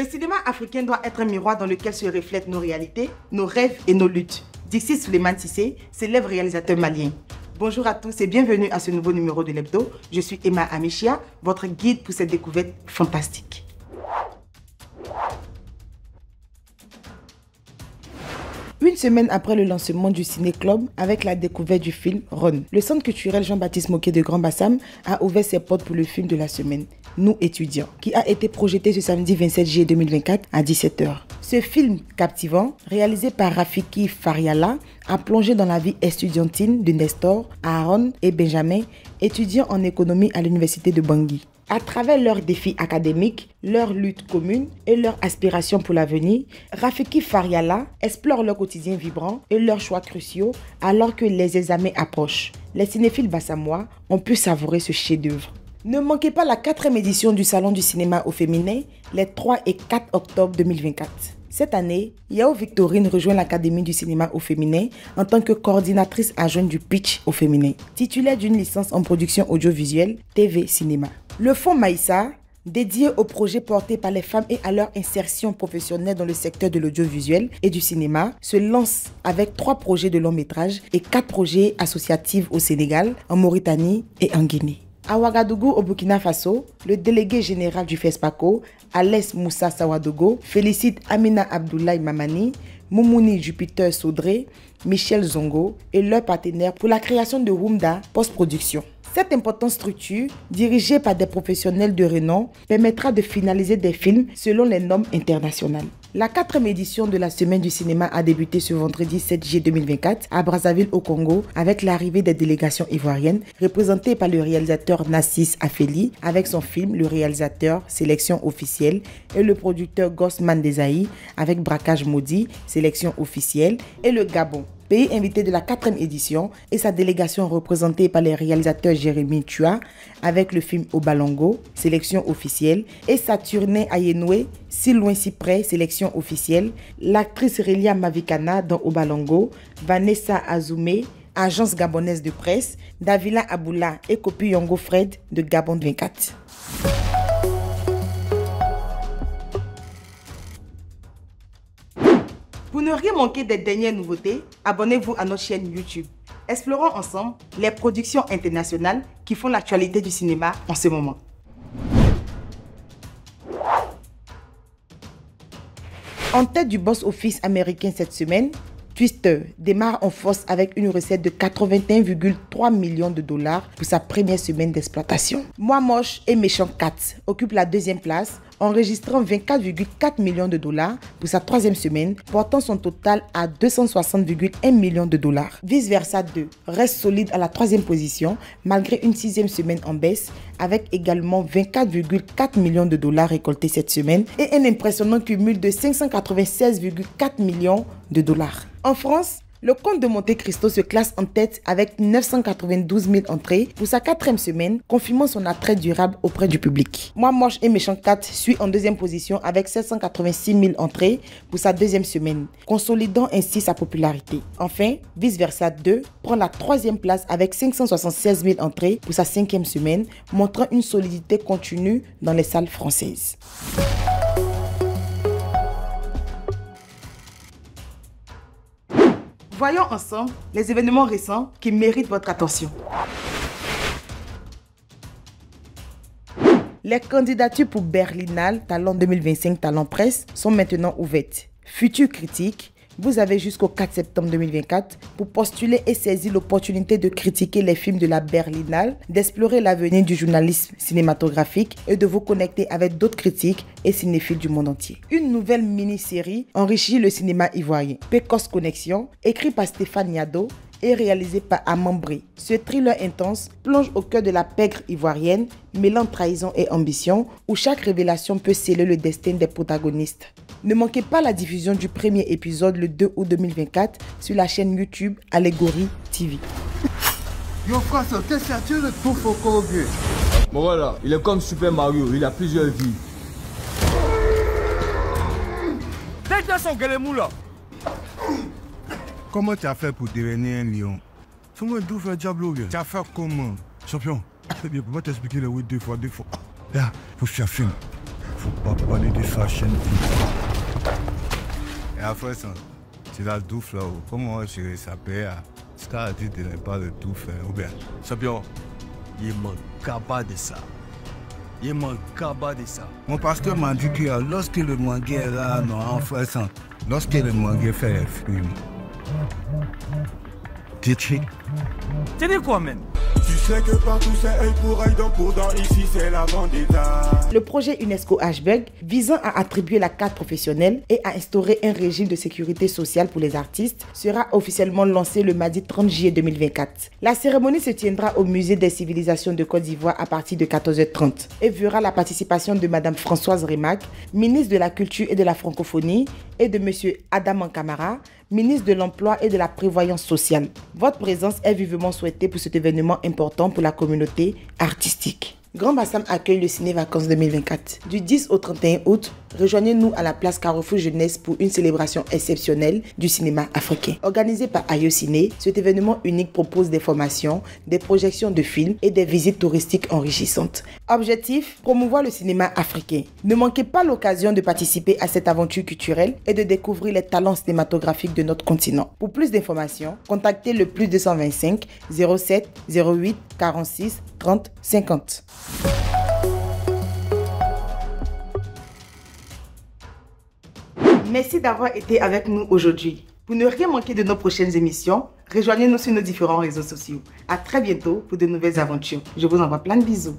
Le cinéma africain doit être un miroir dans lequel se reflètent nos réalités, nos rêves et nos luttes. D'ici Souleymane Cissé, célèbre réalisateur malien. Bonjour à tous et bienvenue à ce nouveau numéro de l'Hebdo. Je suis Emma Amichia, votre guide pour cette découverte fantastique. Une semaine après le lancement du Ciné Club, avec la découverte du film Run, le centre culturel Jean-Baptiste Moquet de Grand Bassam a ouvert ses portes pour le film de la semaine, Nous étudiants, qui a été projeté ce samedi 27 juillet 2024 à 17 h. Ce film captivant, réalisé par Rafiki Fariala, a plongé dans la vie estudiantine de Nestor, Aaron et Benjamin, étudiants en économie à l'université de Bangui. À travers leurs défis académiques, leurs luttes communes et leurs aspirations pour l'avenir, Rafiki Fariala explore leur quotidien vibrant et leurs choix cruciaux alors que les examens approchent. Les cinéphiles bassamois ont pu savourer ce chef-d'œuvre. Ne manquez pas la 4e édition du Salon du cinéma au féminin les 3 et 4 octobre 2024. Cette année, Yao Victorine rejoint l'Académie du cinéma au féminin en tant que coordinatrice adjointe du pitch au féminin, titulaire d'une licence en production audiovisuelle TV Cinéma. Le fonds Maïssa, dédié aux projets portés par les femmes et à leur insertion professionnelle dans le secteur de l'audiovisuel et du cinéma, se lance avec 3 projets de long métrage et 4 projets associatifs au Sénégal, en Mauritanie et en Guinée. À Ouagadougou, au Burkina Faso, le délégué général du FESPACO, Alès Moussa Sawadogo, félicite Amina Abdoulaye Mamani, Moumouni Jupiter Sodré, Michel Zongo et leurs partenaires pour la création de Wumda Post-Production. Cette importante structure, dirigée par des professionnels de renom, permettra de finaliser des films selon les normes internationales. La 4e édition de la Semaine du cinéma a débuté ce vendredi 7 juillet 2024 à Brazzaville au Congo avec l'arrivée des délégations ivoiriennes représentées par le réalisateur Nassis Afeli avec son film Le réalisateur, sélection officielle, et le producteur Gosman Desailly avec Braquage maudit, sélection officielle, et le Gabon, pays invité de la 4e édition, et sa délégation représentée par les réalisateurs Jérémy Tua avec le film Obalongo, sélection officielle, et Saturnin Ayenoué, Si loin si près, sélection officielle, l'actrice Rélia Mavikana dans Obalongo, Vanessa Azoumé, agence gabonaise de presse, Davila Aboula et Kopi Yongo Fred de Gabon 24. Pour ne rien manquer des dernières nouveautés, abonnez-vous à notre chaîne YouTube. Explorons ensemble les productions internationales qui font l'actualité du cinéma en ce moment. En tête du box-office américain cette semaine, Twister démarre en force avec une recette de 81,3 millions de dollars pour sa première semaine d'exploitation. Moi moche et méchant 4 occupe la 2e place, enregistrant 24,4 millions de dollars pour sa 3e semaine, portant son total à 260,1 millions de dollars. Vice Versa 2 reste solide à la 3e position malgré une 6e semaine en baisse, avec également 24,4 millions de dollars récoltés cette semaine et un impressionnant cumul de 596,4 millions de dollars. En France, le Comte de Monte Cristo se classe en tête avec 992 000 entrées pour sa 4e semaine, confirmant son attrait durable auprès du public. Moi moche et méchant 4 suit en 2e position avec 786 000 entrées pour sa 2e semaine, consolidant ainsi sa popularité. Enfin, Vice Versa 2 prend la 3e place avec 576 000 entrées pour sa 5e semaine, montrant une solidité continue dans les salles françaises. Voyons ensemble les événements récents qui méritent votre attention. Les candidatures pour Berlinale Talent 2025 Talent Presse sont maintenant ouvertes. Futurs critiques, vous avez jusqu'au 4 septembre 2024 pour postuler et saisir l'opportunité de critiquer les films de la Berlinale, d'explorer l'avenir du journalisme cinématographique et de vous connecter avec d'autres critiques et cinéphiles du monde entier. Une nouvelle mini-série enrichit le cinéma ivoirien. Pécos Connexion, écrit par Stéphane Yado et réalisé par Amambré. Ce thriller intense plonge au cœur de la pègre ivoirienne, mêlant trahison et ambition, où chaque révélation peut sceller le destin des protagonistes. Ne manquez pas la diffusion du premier épisode le 2 août 2024 sur la chaîne YouTube Allégorie TV. Yo frère, quelle ceinture de tout Foucault vieux. Bon voilà, il est comme Super Mario, il a plusieurs vies. Dégage son galemou là. Comment tu as fait pour devenir un lion? Fais-moi tout faire diablo. Tu as fait comment? Champion, c'est bien, pour moi t'expliquer les 8 2 fois. Là, faut que tu fasses. Faut pas parler de fashion. Et après ça, c'est la douffe là-haut. Comment je s'appelle? Ce qu'a dit de ne pas de tout faire. Ou bien, Champion, il manque pas de ça. Il manque pas de ça. mon pasteur m'a dit que lorsque le mangué est là, non, en fait ça, lorsque le mangué fait les films, tu sais, Tu dis quoi même? Tu sais que partout c'est œil pour œil, dent pour dent, ici c'est la vendetta. Le projet UNESCO Ashberg, visant à attribuer la carte professionnelle et à instaurer un régime de sécurité sociale pour les artistes, sera officiellement lancé le mardi 30 juillet 2024. La cérémonie se tiendra au Musée des civilisations de Côte d'Ivoire à partir de 14h30 et verra la participation de Madame Françoise Rimac, ministre de la Culture et de la Francophonie, et de Monsieur Adam Kamara, ministre de l'Emploi et de la Prévoyance sociale. Votre présence est vivement souhaitée pour cet événement important pour la communauté artistique. Grand Bassam accueille le Ciné Vacances 2024. Du 10 au 31 août, rejoignez-nous à la place Carrefour Jeunesse pour une célébration exceptionnelle du cinéma africain. Organisé par Ayo Ciné, cet événement unique propose des formations, des projections de films et des visites touristiques enrichissantes. Objectif, promouvoir le cinéma africain. Ne manquez pas l'occasion de participer à cette aventure culturelle et de découvrir les talents cinématographiques de notre continent. Pour plus d'informations, contactez le plus 225 07 08 46 30 50. Merci d'avoir été avec nous aujourd'hui. Pour ne rien manquer de nos prochaines émissions, rejoignez-nous sur nos différents réseaux sociaux. À très bientôt pour de nouvelles aventures. Je vous envoie plein de bisous.